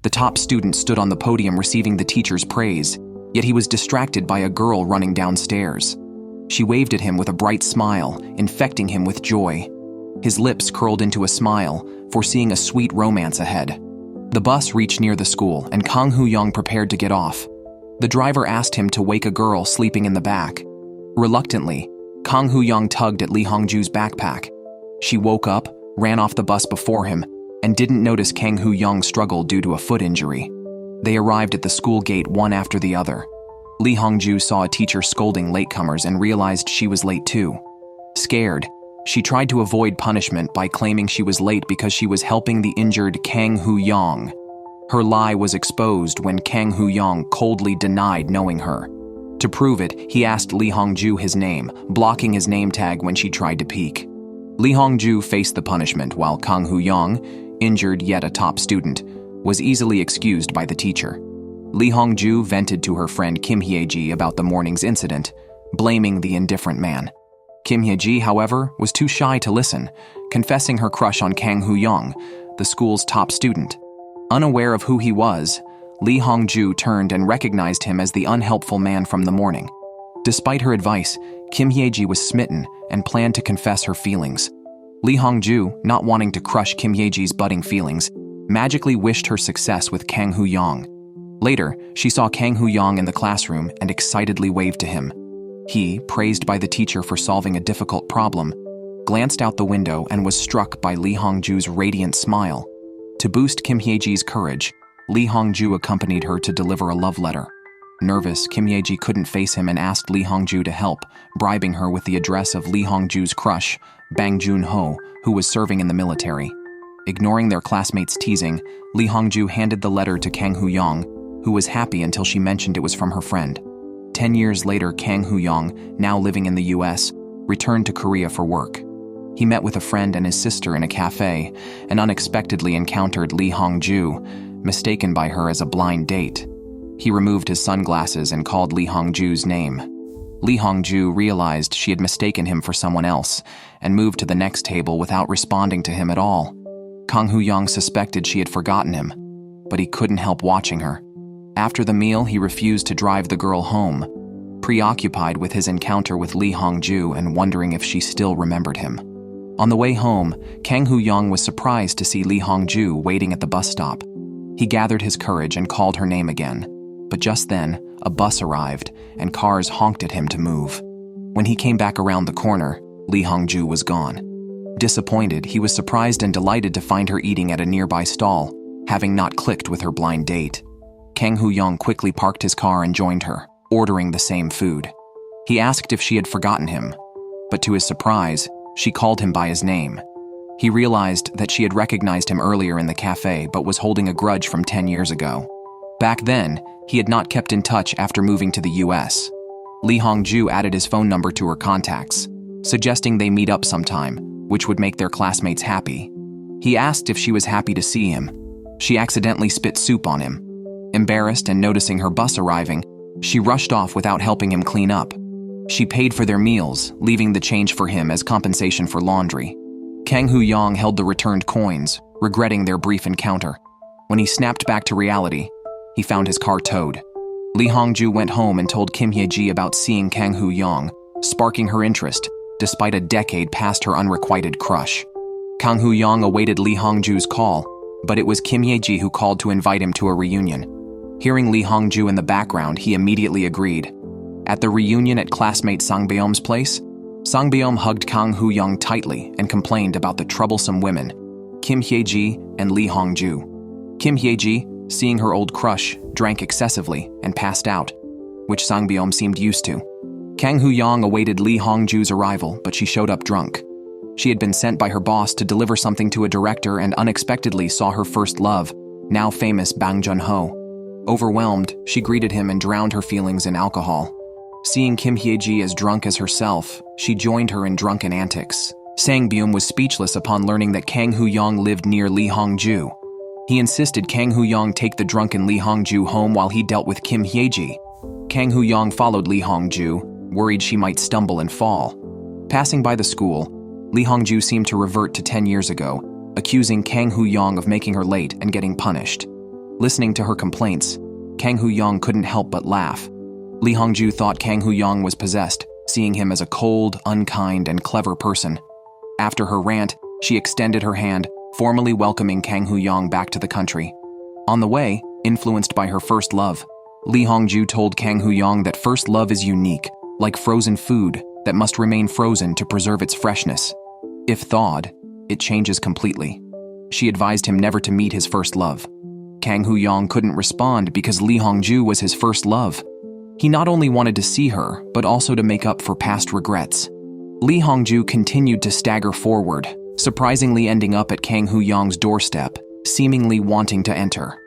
The top student stood on the podium receiving the teacher's praise, yet he was distracted by a girl running downstairs. She waved at him with a bright smile, infecting him with joy. His lips curled into a smile, foreseeing a sweet romance ahead. The bus reached near the school, and KangHoo-yeong prepared to get off. The driver asked him to wake a girl sleeping in the back. Reluctantly, KangHoo-yeong tugged at LeeHong-joo's backpack. She woke up, ran off the bus before him, and didn't notice KangHoo-yeong's struggle due to a foot injury. They arrived at the school gate one after the other. LeeHong-joo saw a teacher scolding latecomers and realized she was late too. Scared, she tried to avoid punishment by claiming she was late because she was helping the injured KangHoo-yeong. Her lie was exposed when KangHoo-yeong coldly denied knowing her. To prove it, he asked LeeHong-joo his name, blocking his name tag when she tried to peek. LeeHong-joo faced the punishment while KangHoo-yeong, injured yet a top student, was easily excused by the teacher. LeeHong-joo vented to her friend Kim Hye-ji about the morning's incident, blaming the indifferent man. Kim Hye-ji, however, was too shy to listen, confessing her crush on KangHoo-yeong, the school's top student. Unaware of who he was, LeeHong-joo turned and recognized him as the unhelpful man from the morning. Despite her advice, Kim Hye-ji was smitten and planned to confess her feelings. LeeHong-joo, not wanting to crush Kim Hye-ji's budding feelings, magically wished her success with KangHoo-yeong. Later, she saw KangHoo-yeong in the classroom and excitedly waved to him. He, praised by the teacher for solving a difficult problem, glanced out the window and was struck by LeeHong-joo's radiant smile. To boost Kim Hye-ji's courage, LeeHong-joo accompanied her to deliver a love letter. Nervous, Kim Hye-ji couldn't face him and asked LeeHong-joo to help, bribing her with the address of LeeHong-joo's crush, Bang Joon-ho, who was serving in the military. Ignoring their classmates' teasing, LeeHong-joo handed the letter to KangHoo-yeong, who was happy until she mentioned it was from her friend. 10 years later, KangHoo-yeong, now living in the US, returned to Korea for work. He met with a friend and his sister in a cafe and unexpectedly encountered LeeHong-joo, mistaken by her as a blind date. He removed his sunglasses and called LeeHong-joo's name. LeeHong-joo realized she had mistaken him for someone else and moved to the next table without responding to him at all. KangHoo-yeong suspected she had forgotten him, but he couldn't help watching her. After the meal, he refused to drive the girl home, preoccupied with his encounter with LeeHong-joo and wondering if she still remembered him. On the way home, KangHoo-yeong was surprised to see LeeHong-joo waiting at the bus stop. He gathered his courage and called her name again, but just then, a bus arrived and cars honked at him to move. When he came back around the corner, LeeHong-joo was gone. Disappointed, he was surprised and delighted to find her eating at a nearby stall, having not clicked with her blind date. KangHoo-yeong quickly parked his car and joined her, ordering the same food. He asked if she had forgotten him, but to his surprise, she called him by his name. He realized that she had recognized him earlier in the cafe but was holding a grudge from 10 years ago. Back then, he had not kept in touch after moving to the US. LeeHong-joo added his phone number to her contacts, suggesting they meet up sometime, which would make their classmates happy. He asked if she was happy to see him. She accidentally spit soup on him. Embarrassed and noticing her bus arriving, she rushed off without helping him clean up. She paid for their meals, leaving the change for him as compensation for laundry. KangHoo-yeong held the returned coins, regretting their brief encounter. When he snapped back to reality, he found his car towed. LeeHong-joo went home and told Kim Hye-ji about seeing KangHoo-yeong, sparking her interest, despite a decade past her unrequited crush. KangHoo-yeong awaited LeeHong-joo's call, but it was Kim Hye-ji who called to invite him to a reunion. Hearing LeeHong-joo in the background, he immediately agreed. At the reunion at classmate Sang-beom's place, Sang-beom hugged KangHoo-yeong tightly and complained about the troublesome women, Kim Hye-ji and LeeHong-joo. Kim Hye-ji, seeing her old crush, drank excessively and passed out, which Sang-beom seemed used to. KangHoo-yeong awaited LeeHong-joo's arrival, but she showed up drunk. She had been sent by her boss to deliver something to a director and unexpectedly saw her first love, now famous Bang Joon-ho. Overwhelmed, she greeted him and drowned her feelings in alcohol. Seeing Kim Hye-ji as drunk as herself, she joined her in drunken antics. Sang-beom was speechless upon learning that KangHoo-yeong lived near LeeHong-joo. He insisted KangHoo-yeong take the drunken LeeHong-joo home while he dealt with Kim Hye-ji. KangHoo-yeong followed LeeHong-joo, worried she might stumble and fall. Passing by the school, LeeHong-joo seemed to revert to 10 years ago, accusing KangHoo-yeong of making her late and getting punished. Listening to her complaints, KangHoo-yeong couldn't help but laugh. LeeHong-joo thought KangHoo-yeong was possessed, seeing him as a cold, unkind, and clever person. After her rant, she extended her hand, formally welcoming KangHoo-yeong back to the country. On the way, influenced by her first love, LeeHong-joo told KangHoo-yeong that first love is unique, like frozen food that must remain frozen to preserve its freshness. If thawed, it changes completely. She advised him never to meet his first love. KangHoo-yeong couldn't respond because LeeHong-joo was his first love. He not only wanted to see her, but also to make up for past regrets. LeeHong-joo continued to stagger forward, surprisingly ending up at KangHoo-yeong's doorstep, seemingly wanting to enter.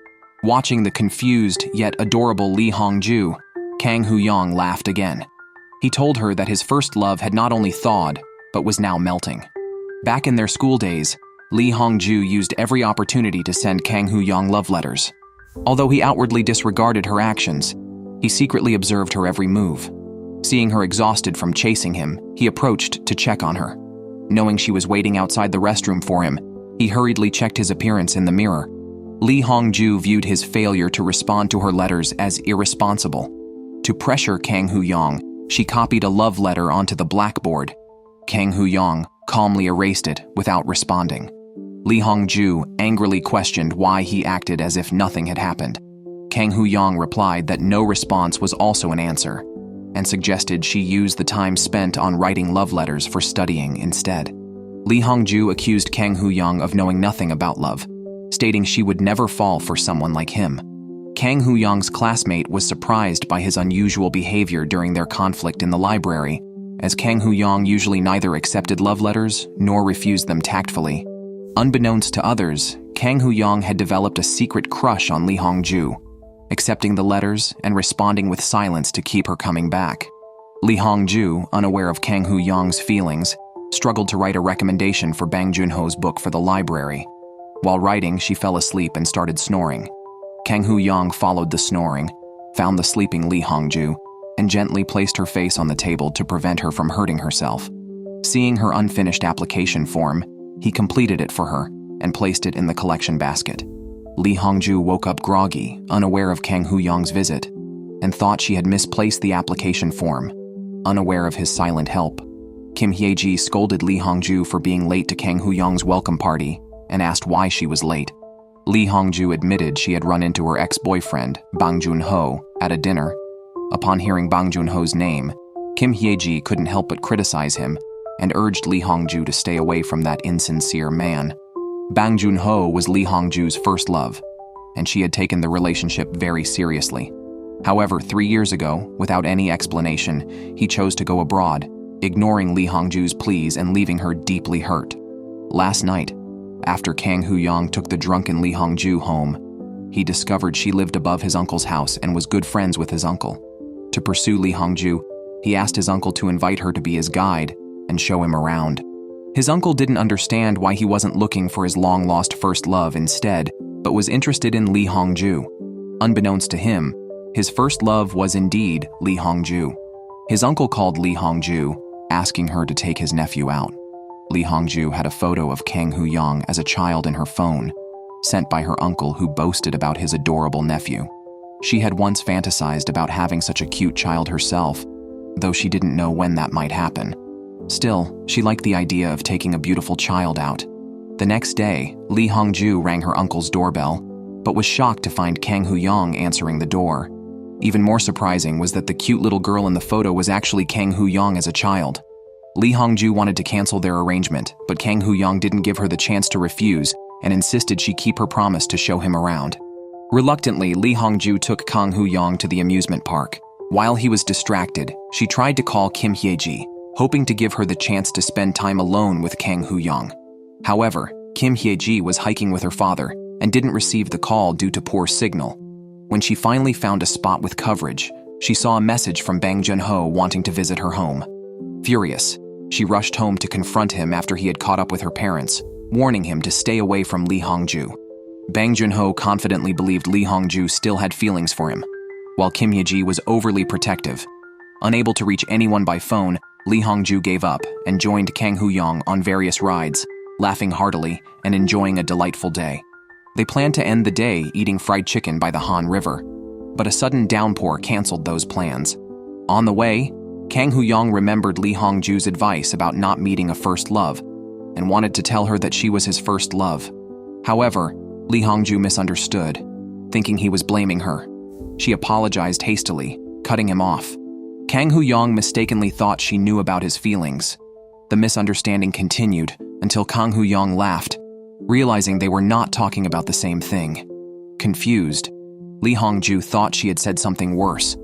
Watching the confused yet adorable LeeHong-joo, KangHoo-yeong laughed again. He told her that his first love had not only thawed, but was now melting. Back in their school days, LeeHong-joo used every opportunity to send KangHoo-yeong love letters. Although he outwardly disregarded her actions, he secretly observed her every move. Seeing her exhausted from chasing him, he approached to check on her. Knowing she was waiting outside the restroom for him, he hurriedly checked his appearance in the mirror. LeeHong-joo viewed his failure to respond to her letters as irresponsible. To pressure KangHoo-yeong, she copied a love letter onto the blackboard. KangHoo-yeong calmly erased it without responding. LeeHong-joo angrily questioned why he acted as if nothing had happened. KangHoo-yeong replied that no response was also an answer, and suggested she use the time spent on writing love letters for studying instead. LeeHong-joo accused KangHoo-yeong of knowing nothing about love, stating she would never fall for someone like him. KangHoo-yeong's classmate was surprised by his unusual behavior during their conflict in the library, as KangHoo-yeong usually neither accepted love letters nor refused them tactfully. Unbeknownst to others, KangHoo-yeong had developed a secret crush on LeeHong-joo, accepting the letters and responding with silence to keep her coming back. LeeHong-joo, unaware of KangHoo-yeong's feelings, struggled to write a recommendation for Bang Joon-ho's book for the library. While writing, she fell asleep and started snoring. KangHoo-yeong followed the snoring, found the sleeping LeeHong-joo, and gently placed her face on the table to prevent her from hurting herself. Seeing her unfinished application form, he completed it for her and placed it in the collection basket. LeeHong-joo woke up groggy, unaware of KangHoo-yeong's visit, and thought she had misplaced the application form. Unaware of his silent help, Kim Hye-ji scolded LeeHong-joo for being late to KangHoo-yeong's welcome party and asked why she was late. LeeHong-joo admitted she had run into her ex-boyfriend, Bang Joon-ho, at a dinner. Upon hearing Bang Joon-ho's name, Kim Hye-ji couldn't help but criticize him and urged LeeHong-joo to stay away from that insincere man. Bang Joon-ho was LeeHong-joo's first love, and she had taken the relationship very seriously. However, 3 years ago, without any explanation, he chose to go abroad, ignoring LeeHong-joo's pleas and leaving her deeply hurt. Last night, after KangHoo-yeong took the drunken LeeHong-joo home, he discovered she lived above his uncle's house and was good friends with his uncle. To pursue LeeHong-joo, he asked his uncle to invite her to be his guide and show him around. His uncle didn't understand why he wasn't looking for his long-lost first love instead, but was interested in LeeHong-joo. Unbeknownst to him, his first love was indeed LeeHong-joo. His uncle called LeeHong-joo, asking her to take his nephew out. LeeHong-joo had a photo of KangHoo-yeong as a child in her phone, sent by her uncle who boasted about his adorable nephew. She had once fantasized about having such a cute child herself, though she didn't know when that might happen. Still, she liked the idea of taking a beautiful child out. The next day, LeeHong-joo rang her uncle's doorbell, but was shocked to find KangHoo-yeong answering the door. Even more surprising was that the cute little girl in the photo was actually KangHoo-yeong as a child. LeeHong-joo wanted to cancel their arrangement, but KangHoo-yeong didn't give her the chance to refuse and insisted she keep her promise to show him around. Reluctantly, LeeHong-joo took KangHoo-yeong to the amusement park. While he was distracted, she tried to call Kim Hye-ji, hoping to give her the chance to spend time alone with KangHoo-yeong. However, Kim Hye-ji was hiking with her father and didn't receive the call due to poor signal. When she finally found a spot with coverage, she saw a message from Bang Joon-ho wanting to visit her home. Furious, she rushed home to confront him after he had caught up with her parents, warning him to stay away from LeeHong-joo. Bang Joon-ho confidently believed LeeHong-joo still had feelings for him, while Kim Hye-ji was overly protective. Unable to reach anyone by phone, LeeHong-joo gave up and joined KangHoo-yeong on various rides, laughing heartily and enjoying a delightful day. They planned to end the day eating fried chicken by the Han River, but a sudden downpour canceled those plans. On the way, KangHoo-yeong remembered LeeHong-joo's advice about not meeting a first love and wanted to tell her that she was his first love. However, LeeHong-joo misunderstood, thinking he was blaming her. She apologized hastily, cutting him off. KangHoo-yeong mistakenly thought she knew about his feelings. The misunderstanding continued until KangHoo-yeong laughed, realizing they were not talking about the same thing. Confused, LeeHong-joo thought she had said something worse.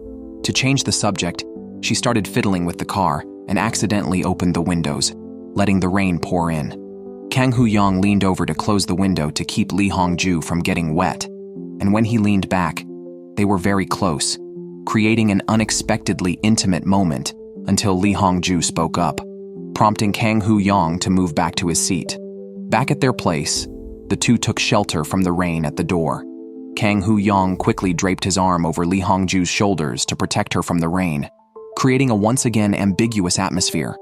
To change the subject, she started fiddling with the car and accidentally opened the windows, letting the rain pour in. KangHoo-yeong leaned over to close the window to keep LeeHong-joo from getting wet, and when he leaned back, they were very close, creating an unexpectedly intimate moment until LeeHong-joo spoke up, prompting KangHoo-yeong to move back to his seat. Back at their place, the two took shelter from the rain at the door. KangHoo-yeong quickly draped his arm over LeeHong-joo's shoulders to protect her from the rain, creating a once again ambiguous atmosphere.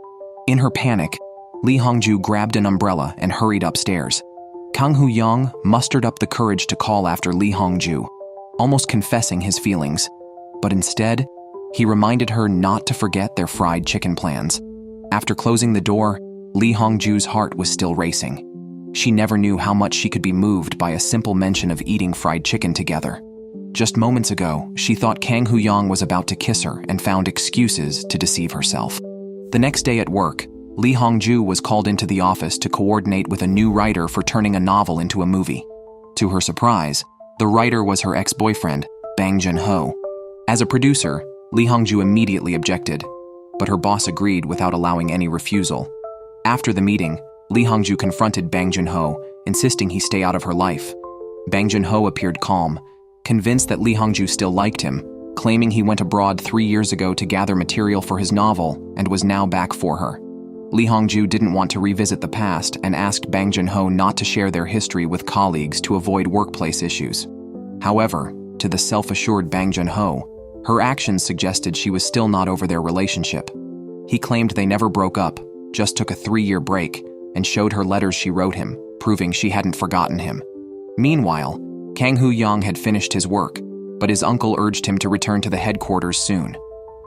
In her panic, LeeHong-joo grabbed an umbrella and hurried upstairs. KangHoo-yeong mustered up the courage to call after LeeHong-joo, almost confessing his feelings, but instead, he reminded her not to forget their fried chicken plans. After closing the door, LeeHong-joo's heart was still racing. She never knew how much she could be moved by a simple mention of eating fried chicken together. Just moments ago, she thought KangHoo-yeong was about to kiss her and found excuses to deceive herself. The next day at work, LeeHong-joo was called into the office to coordinate with a new writer for turning a novel into a movie. To her surprise, the writer was her ex-boyfriend, Bang Joon-ho. As a producer, LeeHong-joo immediately objected, but her boss agreed without allowing any refusal. After the meeting, LeeHong-joo confronted Bang Joon-ho, insisting he stay out of her life. Bang Joon-ho appeared calm, convinced that LeeHong-joo still liked him, claiming he went abroad 3 years ago to gather material for his novel and was now back for her. LeeHong-joo didn't want to revisit the past and asked Bang Joon-ho not to share their history with colleagues to avoid workplace issues. However, to the self-assured Bang Joon-ho, her actions suggested she was still not over their relationship. He claimed they never broke up, just took a 3-year break, and showed her letters she wrote him, proving she hadn't forgotten him. Meanwhile, KangHoo-yeong had finished his work, but his uncle urged him to return to the headquarters soon.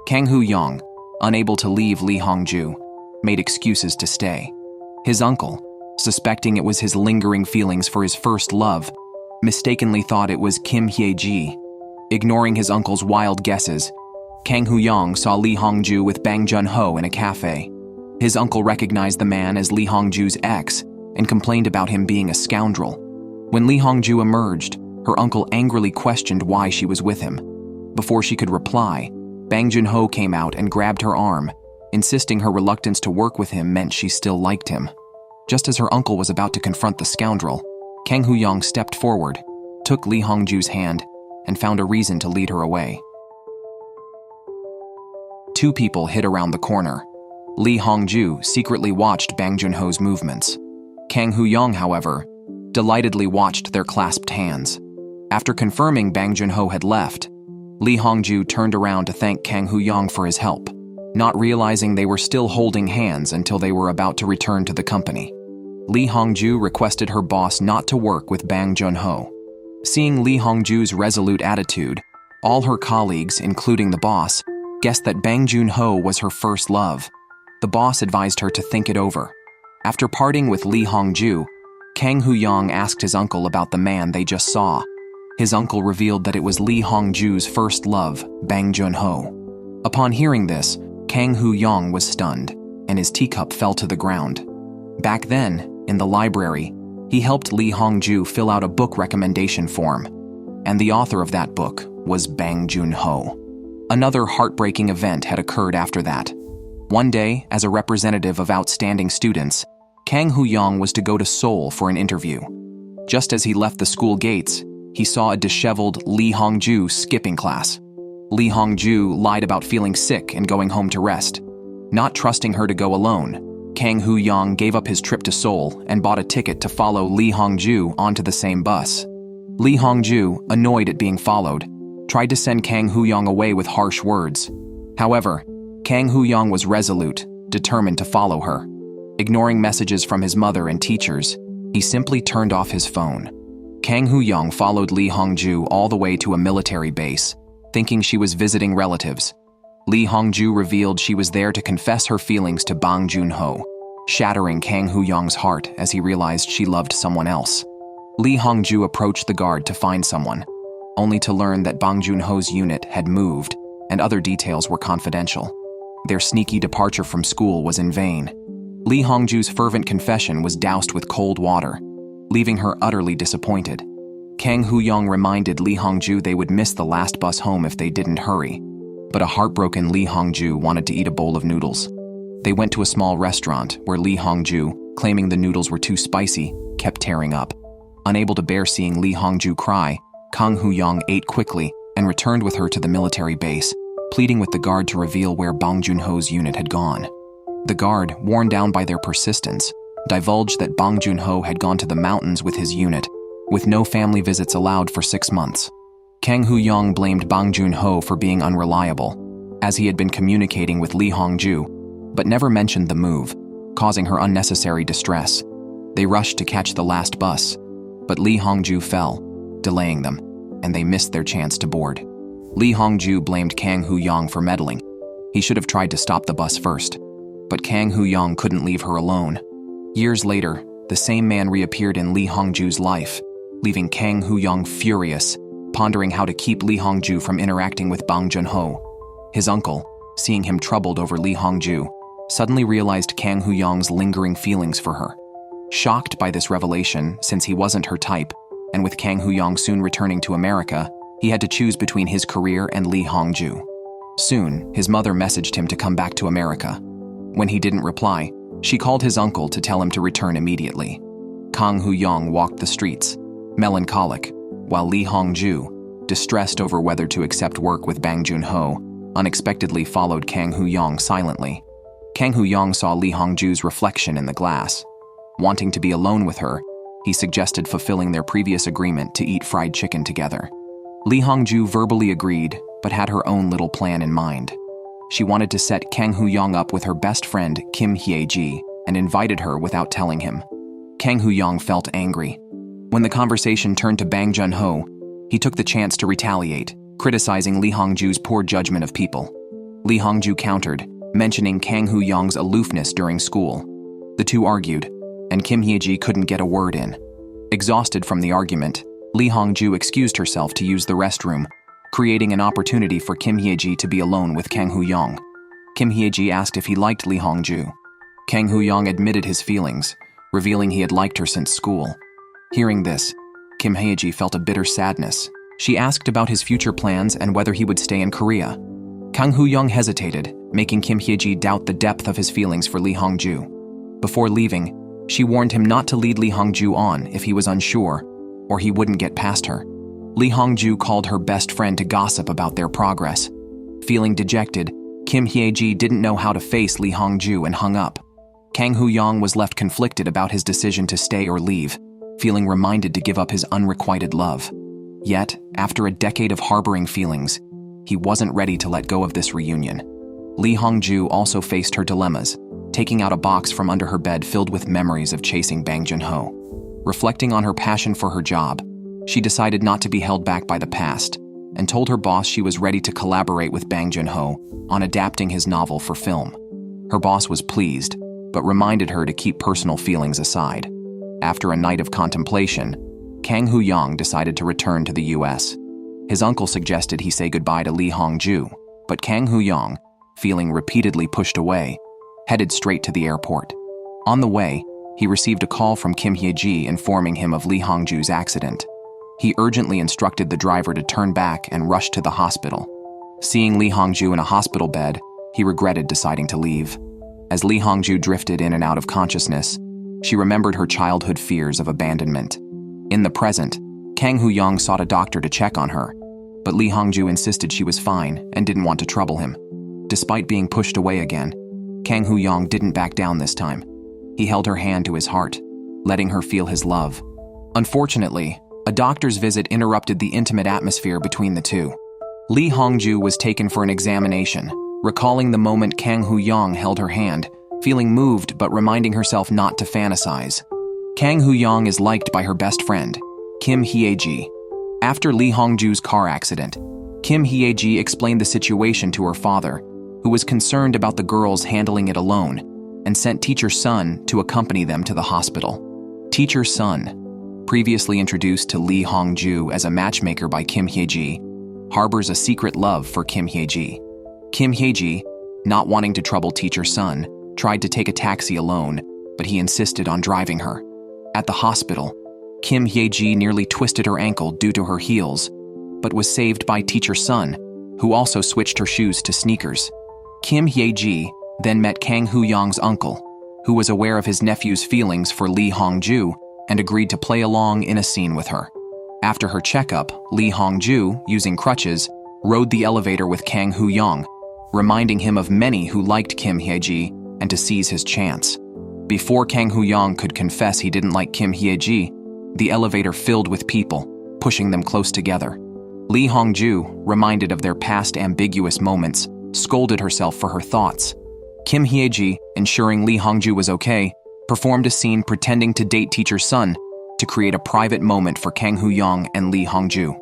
KangHoo-yeong, unable to leave LeeHong-joo, made excuses to stay. His uncle, suspecting it was his lingering feelings for his first love, mistakenly thought it was Kim Hye-ji. Ignoring his uncle's wild guesses, KangHoo-yeong saw LeeHong-joo with Bang Joon-ho in a cafe. His uncle recognized the man as LeeHong-joo's ex and complained about him being a scoundrel. When LeeHong-joo emerged, her uncle angrily questioned why she was with him. Before she could reply, Bang Joon-ho came out and grabbed her arm, insisting her reluctance to work with him meant she still liked him. Just as her uncle was about to confront the scoundrel, KangHoo-yeong stepped forward, took LeeHong-joo's hand, and found a reason to lead her away. Two people hid around the corner. LeeHong-joo secretly watched Bang Joon-ho's movements. KangHoo-yeong, however, delightedly watched their clasped hands. After confirming Bang Joon-ho had left, LeeHong-joo turned around to thank KangHoo-yeong for his help, not realizing they were still holding hands until they were about to return to the company. LeeHong-joo requested her boss not to work with Bang Joon-ho. Seeing LeeHong-joo's resolute attitude, all her colleagues, including the boss, guessed that Bang Joon-ho was her first love. The boss advised her to think it over. After parting with LeeHong-joo, KangHoo-yeong asked his uncle about the man they just saw. His uncle revealed that it was LeeHong-joo's first love, Bang Joon-ho. Upon hearing this, KangHoo-yeong was stunned, and his teacup fell to the ground. Back then, in the library, he helped LeeHong-joo fill out a book recommendation form, and the author of that book was Bang Joon-ho. Another heartbreaking event had occurred after that. One day, as a representative of outstanding students, KangHoo-yeong was to go to Seoul for an interview. Just as he left the school gates, he saw a disheveled LeeHong-joo skipping class. LeeHong-joo lied about feeling sick and going home to rest. Not trusting her to go alone, KangHoo-yeong gave up his trip to Seoul and bought a ticket to follow LeeHong-joo onto the same bus. LeeHong-joo, annoyed at being followed, tried to send KangHoo-yeong away with harsh words. However, KangHoo-yeong was resolute, determined to follow her. Ignoring messages from his mother and teachers, he simply turned off his phone. KangHoo-yeong followed LeeHong-joo all the way to a military base, thinking she was visiting relatives. LeeHong-joo revealed she was there to confess her feelings to Bang Joon-ho, shattering KangHoo-yeong's heart as he realized she loved someone else. LeeHong-joo approached the guard to find someone, only to learn that Bang Joon-ho's unit had moved and other details were confidential. Their sneaky departure from school was in vain. LeeHong-joo's fervent confession was doused with cold water, leaving her utterly disappointed. KangHoo-yeong reminded LeeHong-joo they would miss the last bus home if they didn't hurry, but a heartbroken LeeHong-joo wanted to eat a bowl of noodles. They went to a small restaurant where LeeHong-joo, claiming the noodles were too spicy, kept tearing up. Unable to bear seeing LeeHong-joo cry, KangHoo-yeong ate quickly and returned with her to the military base, pleading with the guard to reveal where Bang Joon-ho's unit had gone. The guard, worn down by their persistence, divulged that Bang Joon-ho had gone to the mountains with his unit, with no family visits allowed for 6 months. KangHoo-yeong blamed Bang Joon-ho for being unreliable, as he had been communicating with LeeHong-joo, but never mentioned the move, causing her unnecessary distress. They rushed to catch the last bus, but LeeHong-joo fell, delaying them, and they missed their chance to board. LeeHong-joo blamed KangHoo-yeong for meddling. He should have tried to stop the bus first, but KangHoo-yeong couldn't leave her alone. Years later, the same man reappeared in LeeHong-joo's life, leaving KangHoo-yeong furious, pondering how to keep LeeHong-joo from interacting with Bang Joon-ho. His uncle, seeing him troubled over LeeHong-joo, suddenly realized KangHoo-yeong's lingering feelings for her. Shocked by this revelation, since he wasn't her type, and with KangHoo-yeong soon returning to America, he had to choose between his career and LeeHong-joo. Soon, his mother messaged him to come back to America. When he didn't reply, she called his uncle to tell him to return immediately. KangHoo-yeong walked the streets, melancholic, while LeeHong-joo, distressed over whether to accept work with Bang Joon-ho, unexpectedly followed KangHoo-yeong silently. KangHoo-yeong saw LeeHong-joo's reflection in the glass. Wanting to be alone with her, he suggested fulfilling their previous agreement to eat fried chicken together. LeeHong-joo verbally agreed, but had her own little plan in mind. She wanted to set KangHoo-yeong up with her best friend Kim Hye-ji and invited her without telling him. KangHoo-yeong felt angry. When the conversation turned to Bang Joon-ho, he took the chance to retaliate, criticizing LeeHong-joo's poor judgment of people. LeeHong-joo countered, mentioning KangHoo-yeong's aloofness during school. The two argued, and Kim Hye-ji couldn't get a word in. Exhausted from the argument, LeeHong-joo excused herself to use the restroom, creating an opportunity for Kim Hye-ji to be alone with KangHoo-yeong. Kim Hye-ji asked if he liked LeeHong-joo. KangHoo-yeong admitted his feelings, revealing he had liked her since school. Hearing this, Kim Hye-ji felt a bitter sadness. She asked about his future plans and whether he would stay in Korea. KangHoo-yeong hesitated, making Kim Hye-ji doubt the depth of his feelings for LeeHong-joo. Before leaving, she warned him not to lead LeeHong-joo on if he was unsure, or he wouldn't get past her. LeeHong-joo called her best friend to gossip about their progress. Feeling dejected, Kim Hye-ji didn't know how to face LeeHong-joo and hung up. KangHoo-yeong was left conflicted about his decision to stay or leave, feeling reminded to give up his unrequited love. Yet, after a decade of harboring feelings, he wasn't ready to let go of this reunion. LeeHong-joo also faced her dilemmas, taking out a box from under her bed filled with memories of chasing Bang Joon-ho. Reflecting on her passion for her job, she decided not to be held back by the past and told her boss she was ready to collaborate with Bang Joon-ho on adapting his novel for film. Her boss was pleased, but reminded her to keep personal feelings aside. After a night of contemplation, KangHoo-yeong decided to return to the US. His uncle suggested he say goodbye to LeeHong-joo, but KangHoo-yeong, feeling repeatedly pushed away, headed straight to the airport. On the way, he received a call from Kim Hye-ji informing him of LeeHong-joo's accident. He urgently instructed the driver to turn back and rush to the hospital. Seeing LeeHong-joo in a hospital bed, he regretted deciding to leave. As LeeHong-joo drifted in and out of consciousness, she remembered her childhood fears of abandonment. In the present, KangHoo-yeong sought a doctor to check on her, but LeeHong-joo insisted she was fine and didn't want to trouble him. Despite being pushed away again, KangHoo-yeong didn't back down this time. He held her hand to his heart, letting her feel his love. Unfortunately, a doctor's visit interrupted the intimate atmosphere between the two. LeeHong-joo was taken for an examination, recalling the moment KangHoo-yeong held her hand, feeling moved but reminding herself not to fantasize. KangHoo-yeong is liked by her best friend, Kim Hye-ji. After Lee-Hong-joo's car accident, Kim Hye-ji explained the situation to her father, who was concerned about the girls handling it alone, and sent Teacher Sun to accompany them to the hospital. Teacher Sun, previously introduced to Lee-Hong-joo as a matchmaker by Kim Hye-ji, harbors a secret love for Kim Hye-ji. Kim Hye-ji, not wanting to trouble Teacher Sun, tried to take a taxi alone, but he insisted on driving her. At the hospital, Kim Hye-ji nearly twisted her ankle due to her heels, but was saved by Teacher Sun, who also switched her shoes to sneakers. Kim Hye-ji then met KangHoo-yeong's uncle, who was aware of his nephew's feelings for Lee-Hong-joo and agreed to play along in a scene with her. After her checkup, Lee-Hong-joo, using crutches, rode the elevator with KangHoo-yeong, reminding him of many who liked Kim Hye-ji and to seize his chance. Before KangHoo-yeong could confess he didn't like Kim Hye-ji, the elevator filled with people, pushing them close together. Lee-Hong-joo, reminded of their past ambiguous moments, scolded herself for her thoughts. Kim Hye-ji, ensuring Lee-Hong-joo was okay, performed a scene pretending to date Teacher Sun to create a private moment for KangHoo-yeong and Lee-Hong-joo.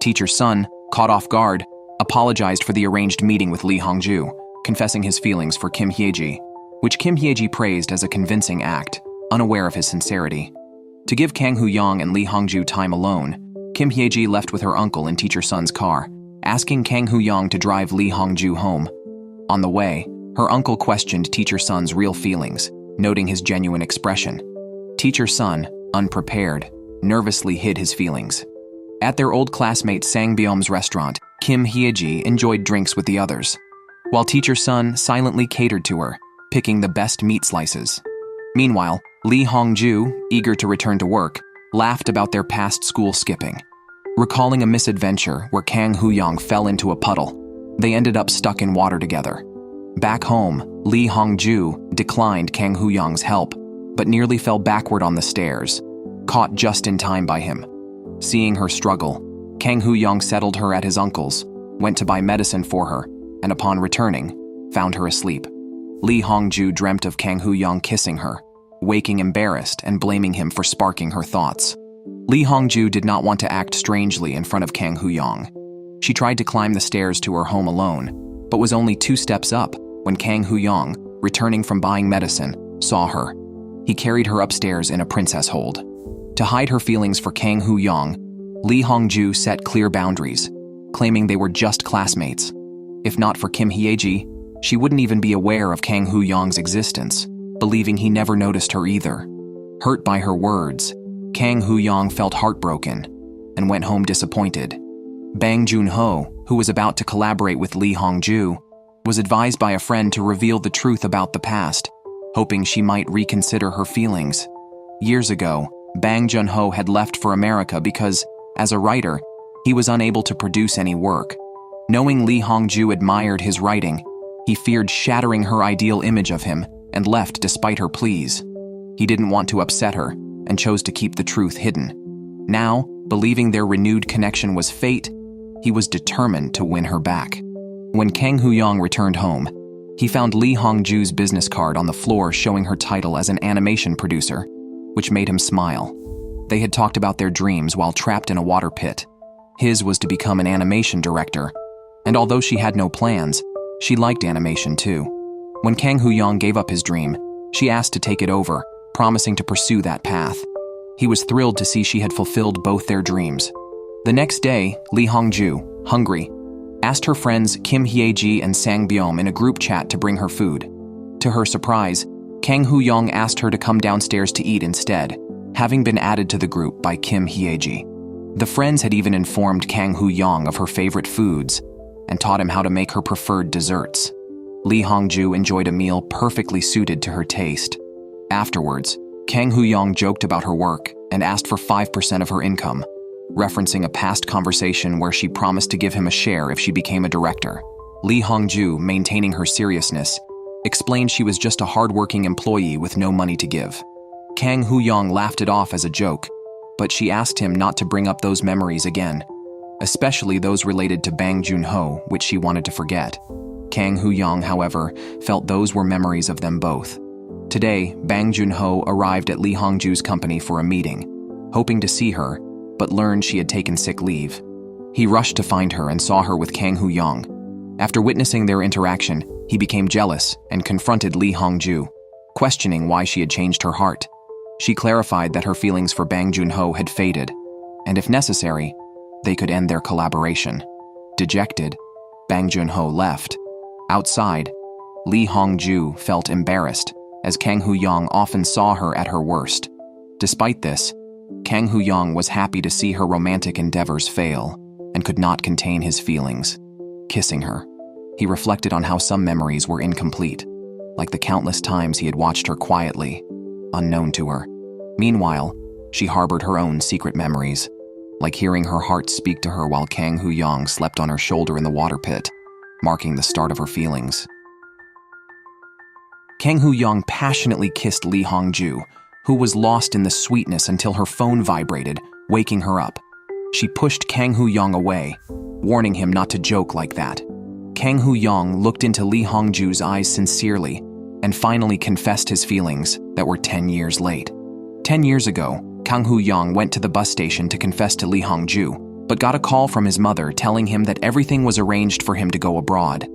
Teacher Sun, caught off guard, apologized for the arranged meeting with Lee-Hong-joo, confessing his feelings for Kim Hye-ji, which Kim Hye-ji praised as a convincing act, unaware of his sincerity. To give KangHoo-yeong and Lee-Hong-joo time alone, Kim Hye-ji left with her uncle in Teacher Sun's car, asking KangHoo-yeong to drive Lee-Hong-joo home. On the way, her uncle questioned Teacher Sun's real feelings, noting his genuine expression. Teacher Sun, unprepared, nervously hid his feelings. At their old classmate Sang-byom's restaurant, Kim Hye-ji enjoyed drinks with the others, while Teacher Sun silently catered to her, picking the best meat slices. Meanwhile, Lee-Hong-joo, eager to return to work, laughed about their past school skipping. Recalling a misadventure where KangHoo-yeong fell into a puddle, they ended up stuck in water together. Back home, Lee-Hong-joo declined KangHoo-yeong's help, but nearly fell backward on the stairs, caught just in time by him. Seeing her struggle, KangHoo-yeong settled her at his uncle's, went to buy medicine for her, and upon returning, found her asleep. Lee-Hong-joo dreamt of KangHoo-yeong kissing her, waking embarrassed and blaming him for sparking her thoughts. Lee-Hong-joo did not want to act strangely in front of KangHoo-yeong. She tried to climb the stairs to her home alone, but was only 2 steps up when KangHoo-yeong, returning from buying medicine, saw her. He carried her upstairs in a princess hold. To hide her feelings for KangHoo-yeong, Lee-Hong-joo set clear boundaries, claiming they were just classmates. If not for Kim Hye-ji, she wouldn't even be aware of KangHoo-yeong's existence, believing he never noticed her either. Hurt by her words, KangHoo-yeong felt heartbroken and went home disappointed. Bang Joon-ho, who was about to collaborate with Lee-Hong-joo, was advised by a friend to reveal the truth about the past, hoping she might reconsider her feelings. Years ago, Bang Joon-ho had left for America because, as a writer, he was unable to produce any work. Knowing Lee-Hong-joo admired his writing, he feared shattering her ideal image of him and left despite her pleas. He didn't want to upset her and chose to keep the truth hidden. Now, believing their renewed connection was fate, he was determined to win her back. When KangHoo-yeong returned home, he found Lee-Hong-joo's business card on the floor showing her title as an animation producer, which made him smile. They had talked about their dreams while trapped in a water pit. His was to become an animation director, and although she had no plans, she liked animation too. When KangHoo-yeong gave up his dream, she asked to take it over, promising to pursue that path. He was thrilled to see she had fulfilled both their dreams. The next day, Lee-Hong-joo, hungry, asked her friends Kim Hye-ji and Sang-byom in a group chat to bring her food. To her surprise, KangHoo-yeong asked her to come downstairs to eat instead, having been added to the group by Kim Hye-ji. The friends had even informed KangHoo-yeong of her favorite foods and taught him how to make her preferred desserts. Lee-Hong-joo enjoyed a meal perfectly suited to her taste. Afterwards, KangHoo-yeong joked about her work and asked for 5% of her income, referencing a past conversation where she promised to give him a share if she became a director. Lee-Hong-joo, maintaining her seriousness, explained she was just a hardworking employee with no money to give. KangHoo-yeong laughed it off as a joke, but she asked him not to bring up those memories again, especially those related to Bang Joon-ho, which she wanted to forget. KangHoo-yeong, however, felt those were memories of them both. Today, Bang Joon-ho arrived at Lee-Hong-joo's company for a meeting, hoping to see her, but but learned she had taken sick leave. He rushed to find her and saw her with KangHoo-yeong. After witnessing their interaction, he became jealous and confronted LeeHong-joo, questioning why she had changed her heart. She clarified that her feelings for Bang Joon-ho had faded, and if necessary, they could end their collaboration. Dejected, Bang Joon-ho left. Outside, LeeHong-joo felt embarrassed, as KangHoo-yeong often saw her at her worst. Despite this, KangHoo-yeong was happy to see her romantic endeavors fail and could not contain his feelings. Kissing her, he reflected on how some memories were incomplete, like the countless times he had watched her quietly, unknown to her. Meanwhile, she harbored her own secret memories, like hearing her heart speak to her while KangHoo-yeong slept on her shoulder in the water pit, marking the start of her feelings. KangHoo-yeong passionately kissed LeeHong-joo, who was lost in the sweetness until her phone vibrated, waking her up. She pushed KangHoo-yeong away, warning him not to joke like that. KangHoo-yeong looked into LeeHong-joo's eyes sincerely and finally confessed his feelings that were 10 years late. 10 years ago, KangHoo-yeong went to the bus station to confess to LeeHong-joo, but got a call from his mother telling him that everything was arranged for him to go abroad.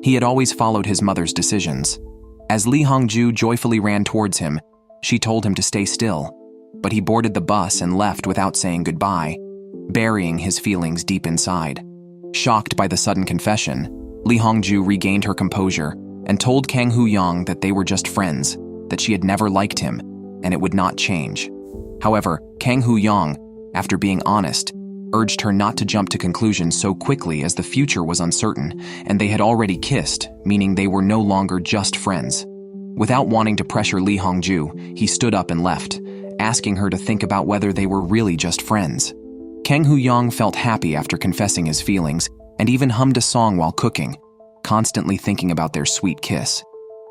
He had always followed his mother's decisions. As LeeHong-joo joyfully ran towards him, she told him to stay still, but he boarded the bus and left without saying goodbye, burying his feelings deep inside. Shocked by the sudden confession, LeeHong-joo regained her composure and told KangHoo-yeong that they were just friends, that she had never liked him, and it would not change. However, KangHoo-yeong, after being honest, urged her not to jump to conclusions so quickly as the future was uncertain, and they had already kissed, meaning they were no longer just friends. Without wanting to pressure LeeHong-joo, he stood up and left, asking her to think about whether they were really just friends. KangHoo-yeong felt happy after confessing his feelings and even hummed a song while cooking, constantly thinking about their sweet kiss.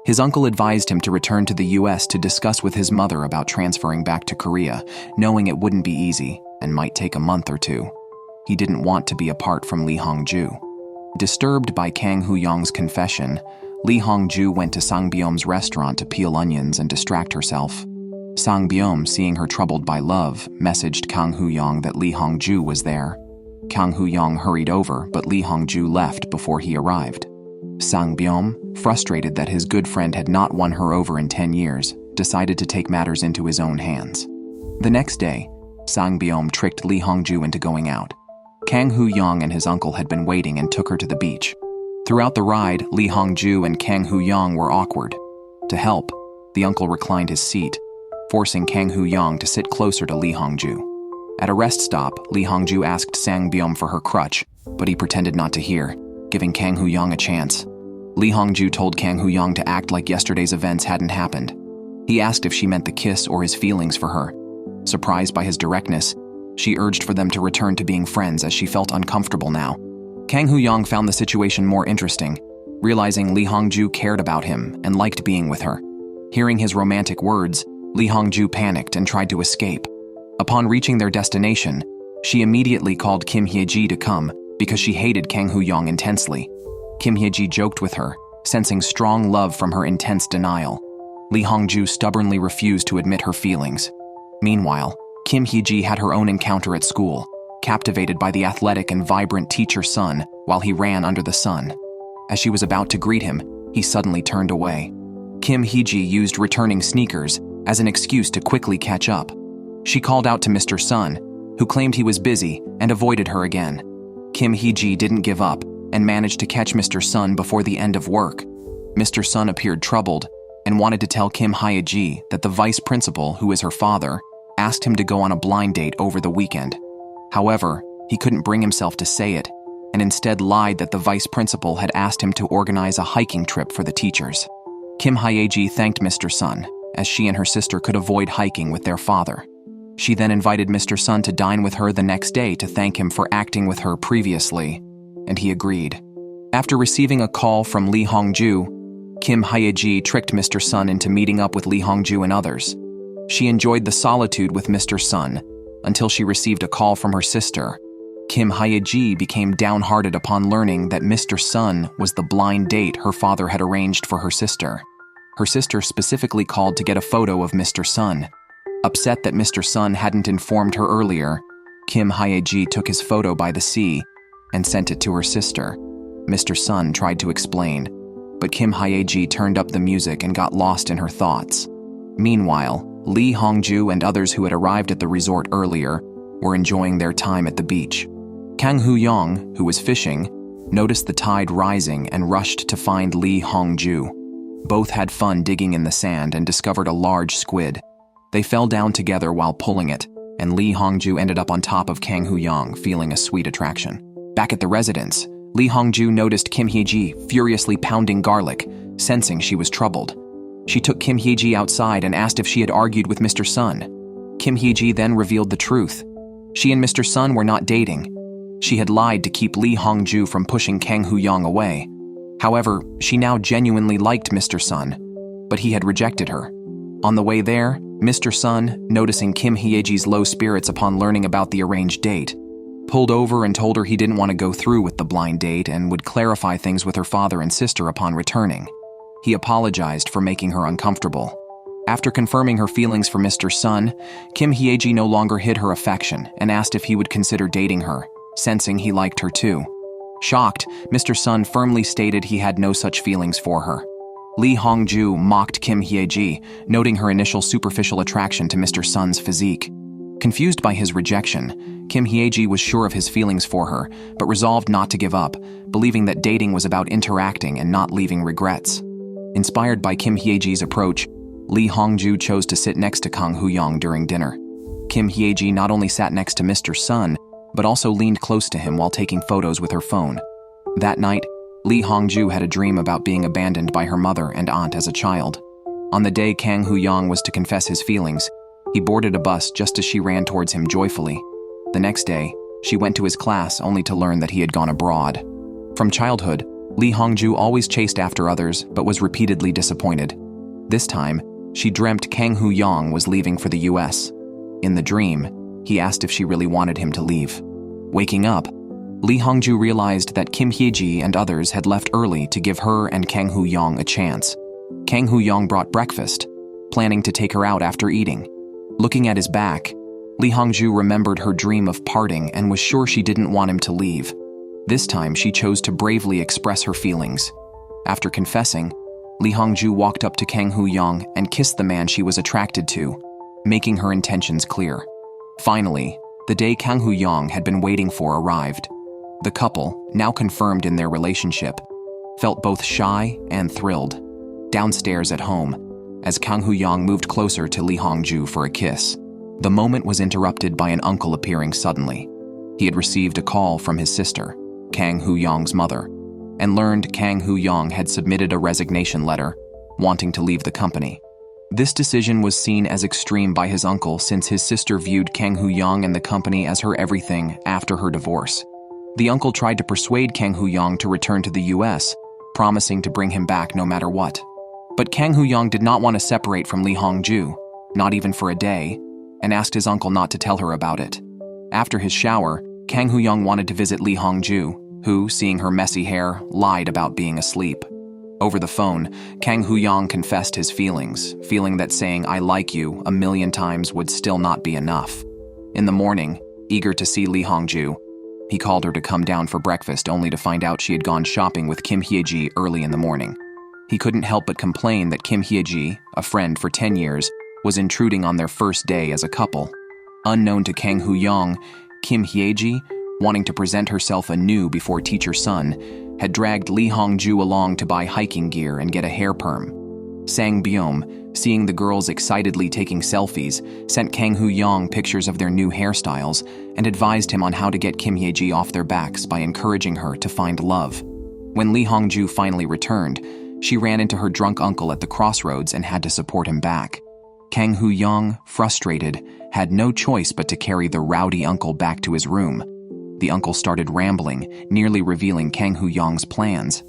His uncle advised him to return to the US to discuss with his mother about transferring back to Korea, knowing it wouldn't be easy and might take a month or two. He didn't want to be apart from LeeHong-joo. Disturbed by KangHoo-yeong's confession, LeeHong-joo went to Sang-byom's restaurant to peel onions and distract herself. Sang-byom, seeing her troubled by love, messaged KangHoo-yeong that LeeHong-joo was there. KangHoo-yeong hurried over, but LeeHong-joo left before he arrived. Sang-byom, frustrated that his good friend had not won her over in 10 years, decided to take matters into his own hands. The next day, Sang-byom tricked LeeHong-joo into going out. KangHoo-yeong and his uncle had been waiting and took her to the beach. Throughout the ride, LeeHong-joo and KangHoo-yeong were awkward. To help, the uncle reclined his seat, forcing KangHoo-yeong to sit closer to LeeHong-joo. At a rest stop, LeeHong-joo asked Sang-byom for her crutch, but he pretended not to hear, giving KangHoo-yeong a chance. LeeHong-joo told KangHoo-yeong to act like yesterday's events hadn't happened. He asked if she meant the kiss or his feelings for her. Surprised by his directness, she urged for them to return to being friends as she felt uncomfortable now. KangHoo-yeong found the situation more interesting, realizing LeeHong-joo cared about him and liked being with her. Hearing his romantic words, LeeHong-joo panicked and tried to escape. Upon reaching their destination, she immediately called Kim Hye-ji to come because she hated KangHoo-yeong intensely. Kim Hye-ji joked with her, sensing strong love from her intense denial. LeeHong-joo stubbornly refused to admit her feelings. Meanwhile, Kim Hye-ji had her own encounter at school, captivated by the athletic and vibrant teacher's son while he ran under the sun. As she was about to greet him, he suddenly turned away. Kim Hye-ji used returning sneakers as an excuse to quickly catch up. She called out to Mr. Sun, who claimed he was busy and avoided her again. Kim Hye-ji didn't give up and managed to catch Mr. Sun before the end of work. Mr. Sun appeared troubled and wanted to tell Kim Hye-ji that the vice principal, who is her father, asked him to go on a blind date over the weekend. However, he couldn't bring himself to say it, and instead lied that the vice principal had asked him to organize a hiking trip for the teachers. Kim Hye-ji thanked Mr. Sun, as she and her sister could avoid hiking with their father. She then invited Mr. Sun to dine with her the next day to thank him for acting with her previously, and he agreed. After receiving a call from LeeHong-joo, Kim Hye-ji tricked Mr. Sun into meeting up with LeeHong-joo and others. She enjoyed the solitude with Mr. Sun until she received a call from her sister. Kim Hye-ji became downhearted upon learning that Mr. Sun was the blind date her father had arranged for her sister. Her sister specifically called to get a photo of Mr. Sun. Upset that Mr. Sun hadn't informed her earlier, Kim Hye-ji took his photo by the sea and sent it to her sister. Mr. Sun tried to explain, but Kim Hye-ji turned up the music and got lost in her thoughts. Meanwhile, LeeHong-joo and others who had arrived at the resort earlier were enjoying their time at the beach. KangHoo-yeong, who was fishing, noticed the tide rising and rushed to find LeeHong-joo. Both had fun digging in the sand and discovered a large squid. They fell down together while pulling it, and LeeHong-joo ended up on top of KangHoo-yeong, feeling a sweet attraction. Back at the residence, LeeHong-joo noticed Kim Hye-ji furiously pounding garlic, sensing she was troubled. She took Kim Hye-ji outside and asked if she had argued with Mr. Sun. Kim Hye-ji then revealed the truth. She and Mr. Sun were not dating. She had lied to keep LeeHong-joo from pushing KangHoo-yeong away. However, she now genuinely liked Mr. Sun, but he had rejected her. On the way there, Mr. Sun, noticing Kim Hye-ji's low spirits upon learning about the arranged date, pulled over and told her he didn't want to go through with the blind date and would clarify things with her father and sister upon returning. He apologized for making her uncomfortable. After confirming her feelings for Mr. Sun, Kim Hye-ji no longer hid her affection and asked if he would consider dating her, sensing he liked her too. Shocked, Mr. Sun firmly stated he had no such feelings for her. LeeHong-joo mocked Kim Hye-ji, noting her initial superficial attraction to Mr. Sun's physique. Confused by his rejection, Kim Hye-ji was sure of his feelings for her, but resolved not to give up, believing that dating was about interacting and not leaving regrets. Inspired by Kim Hye-ji's approach, LeeHong-joo chose to sit next to KangHoo-yeong during dinner. Kim Hye-ji not only sat next to Mr. Sun, but also leaned close to him while taking photos with her phone. That night, LeeHong-joo had a dream about being abandoned by her mother and aunt as a child. On the day KangHoo-yeong was to confess his feelings, he boarded a bus just as she ran towards him joyfully. The next day, she went to his class only to learn that he had gone abroad. From childhood, LeeHong-joo always chased after others but was repeatedly disappointed. This time, she dreamt KangHoo-yeong was leaving for the US. In the dream, he asked if she really wanted him to leave. Waking up, LeeHong-joo realized that Kim Hye-ji and others had left early to give her and KangHoo-yeong a chance. KangHoo-yeong brought breakfast, planning to take her out after eating. Looking at his back, LeeHong-joo remembered her dream of parting and was sure she didn't want him to leave. This time, she chose to bravely express her feelings. After confessing, LeeHong-joo walked up to KangHoo-yeong and kissed the man she was attracted to, making her intentions clear. Finally, the day KangHoo-yeong had been waiting for arrived. The couple, now confirmed in their relationship, felt both shy and thrilled. Downstairs at home, as KangHoo-yeong moved closer to LeeHong-joo for a kiss, the moment was interrupted by an uncle appearing suddenly. He had received a call from his sister, KangHoo-yeong's mother, and learned KangHoo-yeong had submitted a resignation letter, wanting to leave the company. This decision was seen as extreme by his uncle since his sister viewed KangHoo-yeong and the company as her everything after her divorce. The uncle tried to persuade KangHoo-yeong to return to the US, promising to bring him back no matter what. But KangHoo-yeong did not want to separate from LeeHong-joo, not even for a day, and asked his uncle not to tell her about it. After his shower, KangHoo-yeong wanted to visit LeeHong-joo, who, seeing her messy hair, lied about being asleep. Over the phone, KangHoo-yeong confessed his feelings, feeling that saying "I like you" 1,000,000 times would still not be enough. In the morning, eager to see LeeHong-joo, he called her to come down for breakfast only to find out she had gone shopping with Kim Hye-ji early in the morning. He couldn't help but complain that Kim Hye-ji, a friend for 10 years, was intruding on their first day as a couple. Unknown to KangHoo-yeong, Kim Hye-ji, wanting to present herself anew before teacher Sun, had dragged LeeHong-joo along to buy hiking gear and get a hair perm. Sang Byom, seeing the girls excitedly taking selfies, sent KangHoo-yeong pictures of their new hairstyles and advised him on how to get Kim Hye-ji off their backs by encouraging her to find love. When LeeHong-joo finally returned, she ran into her drunk uncle at the crossroads and had to support him back. KangHoo-yeong, frustrated, had no choice but to carry the rowdy uncle back to his room. The uncle started rambling, nearly revealing KangHoo-yeong's plans.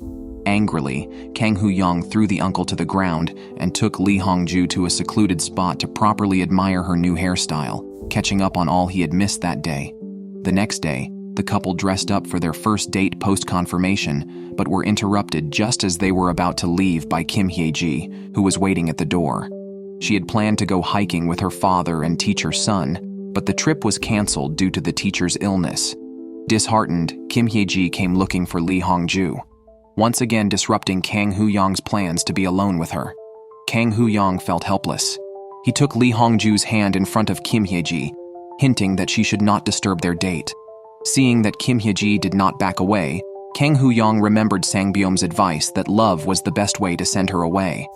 Angrily, KangHoo-yeong threw the uncle to the ground and took LeeHong-joo to a secluded spot to properly admire her new hairstyle, catching up on all he had missed that day. The next day, the couple dressed up for their first date post-confirmation, but were interrupted just as they were about to leave by Kim Hye-ji, who was waiting at the door. She had planned to go hiking with her father and teacher Sun, but the trip was canceled due to the teacher's illness. Disheartened, Kim Hye-ji came looking for Lee-Hong-joo, once again disrupting KangHoo-yeong's plans to be alone with her. KangHoo-yeong felt helpless. He took Lee-Hong-joo's hand in front of Kim Hye-ji, hinting that she should not disturb their date. Seeing that Kim Hye-ji did not back away, KangHoo-yeong remembered Sang-byom's advice that love was the best way to send her away.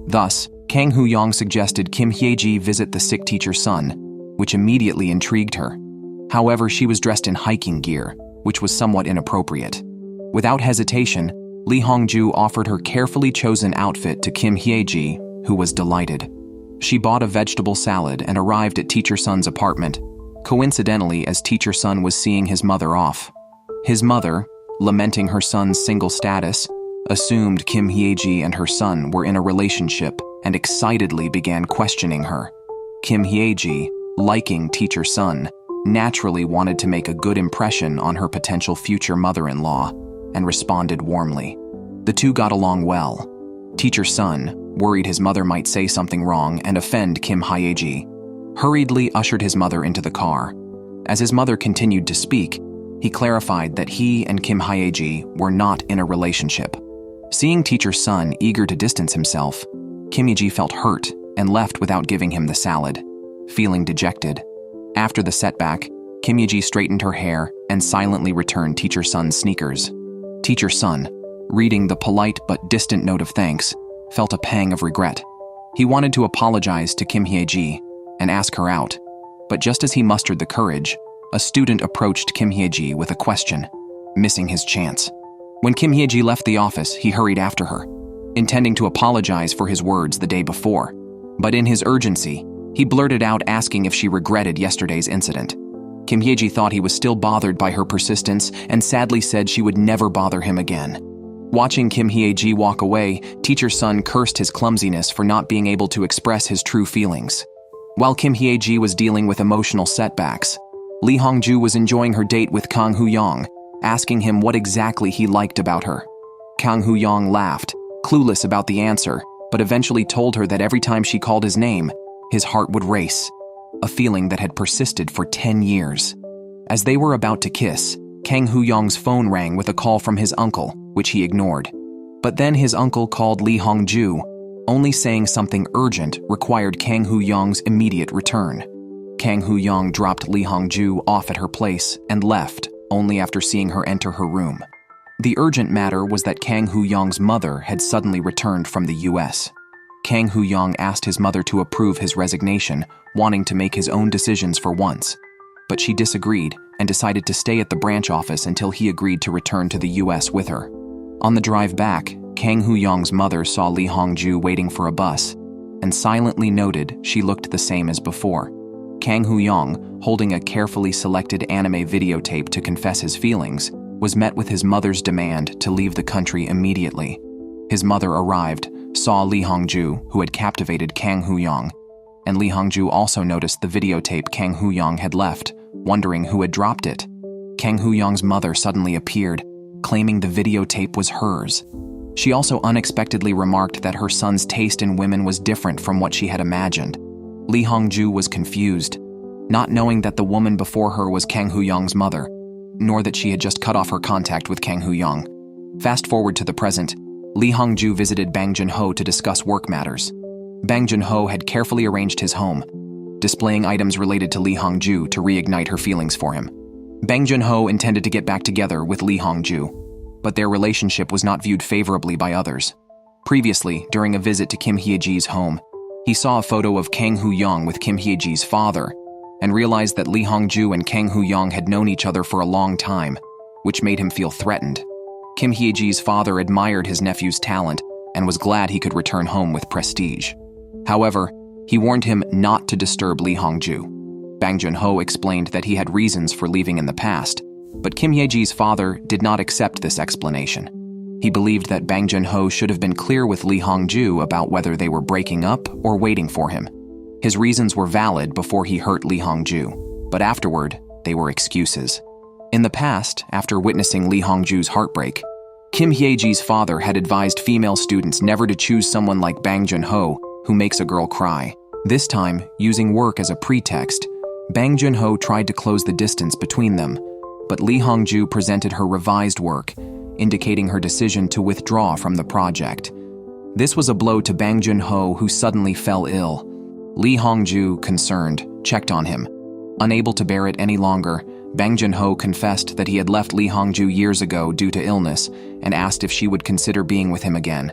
Thus, KangHoo-yeong suggested Kim Hye-ji visit the sick teacher's son, which immediately intrigued her. However, she was dressed in hiking gear, which was somewhat inappropriate. Without hesitation, Lee-Hong-joo offered her carefully chosen outfit to Kim Hye-ji, who was delighted. She bought a vegetable salad and arrived at teacher son's apartment, coincidentally as teacher son was seeing his mother off. His mother, lamenting her son's single status, assumed Kim Hye-ji and her son were in a relationship and excitedly began questioning her. Kim Hye-ji, liking teacher son, naturally wanted to make a good impression on her potential future mother-in-law and responded warmly. The two got along well. Teacher son, worried his mother might say something wrong and offend Kim Hye-ji, hurriedly ushered his mother into the car. As his mother continued to speak, he clarified that he and Kim Hye-ji were not in a relationship. Seeing teacher son eager to distance himself, Kim Hye-ji felt hurt and left without giving him the salad, feeling dejected. After the setback, Kim Hye-ji straightened her hair and silently returned teacher son's sneakers. Teacher son, reading the polite but distant note of thanks, felt a pang of regret. He wanted to apologize to Kim Hye-ji and ask her out, but just as he mustered the courage, a student approached Kim Hye-ji with a question, missing his chance. When Kim Hye-ji left the office, he hurried after her, intending to apologize for his words the day before. But in his urgency, he blurted out asking if she regretted yesterday's incident. Kim Hye-ji thought he was still bothered by her persistence and sadly said she would never bother him again. Watching Kim Hye-ji walk away, teacher son cursed his clumsiness for not being able to express his true feelings. While Kim Hye-ji was dealing with emotional setbacks, Lee-Hong-joo was enjoying her date with KangHoo-yeong, asking him what exactly he liked about her. KangHoo-yeong laughed, clueless about the answer, but eventually told her that every time she called his name, his heart would race, a feeling that had persisted for 10 years. As they were about to kiss, KangHoo-yeong's phone rang with a call from his uncle, which he ignored. But then his uncle called Lee-Hong-joo, only saying something urgent required KangHoo-yeong's immediate return. KangHoo-yeong dropped Lee-Hong-joo off at her place and left, only after seeing her enter her room. The urgent matter was that KangHoo-yeong's mother had suddenly returned from the US. KangHoo-yeong asked his mother to approve his resignation, wanting to make his own decisions for once. But she disagreed and decided to stay at the branch office until he agreed to return to the US with her. On the drive back, KangHoo-yeong's mother saw Lee-Hong-joo waiting for a bus and silently noted she looked the same as before. KangHoo-yeong, holding a carefully selected anime videotape to confess his feelings, was met with his mother's demand to leave the country immediately. His mother arrived, saw Lee-Hong-joo, who had captivated KangHoo-yeong, and Lee-Hong-joo also noticed the videotape KangHoo-yeong had left, wondering who had dropped it. KangHoo-yeong's mother suddenly appeared, claiming the videotape was hers. She also unexpectedly remarked that her son's taste in women was different from what she had imagined. Lee-Hong-joo was confused, not knowing that the woman before her was KangHoo-yeong's mother, nor that she had just cut off her contact with KangHoo-yeong. Fast forward to the present, Lee-Hong-joo visited Bang Joon-ho to discuss work matters. Bang Joon-ho had carefully arranged his home, displaying items related to Lee-Hong-joo to reignite her feelings for him. Bang Joon-ho intended to get back together with Lee-Hong-joo, but their relationship was not viewed favorably by others. Previously, during a visit to Kim Hye-ji's home, he saw a photo of KangHoo-yeong with Kim Hye-ji's father and realized that Lee-Hong-joo and KangHoo-yeong had known each other for a long time, which made him feel threatened. Kim Hye-ji's father admired his nephew's talent and was glad he could return home with prestige. However, he warned him not to disturb Lee-Hong-joo. Bang Joon-ho explained that he had reasons for leaving in the past, but Kim Hye-ji's father did not accept this explanation. He believed that Bang Joon-ho should have been clear with Lee-Hong-joo about whether they were breaking up or waiting for him. His reasons were valid before he hurt Lee-Hong-joo, but afterward, they were excuses. In the past, after witnessing Lee-Hong-joo's heartbreak, Kim Hye-ji's father had advised female students never to choose someone like Bang Joon-ho who makes a girl cry. This time, using work as a pretext, Bang Joon-ho tried to close the distance between them, but Lee-Hong-joo presented her revised work, indicating her decision to withdraw from the project. This was a blow to Bang Joon-ho, who suddenly fell ill. Lee-Hong-joo, concerned, checked on him. Unable to bear it any longer, Bang Joon-ho confessed that he had left Lee-Hong-joo years ago due to illness and asked if she would consider being with him again.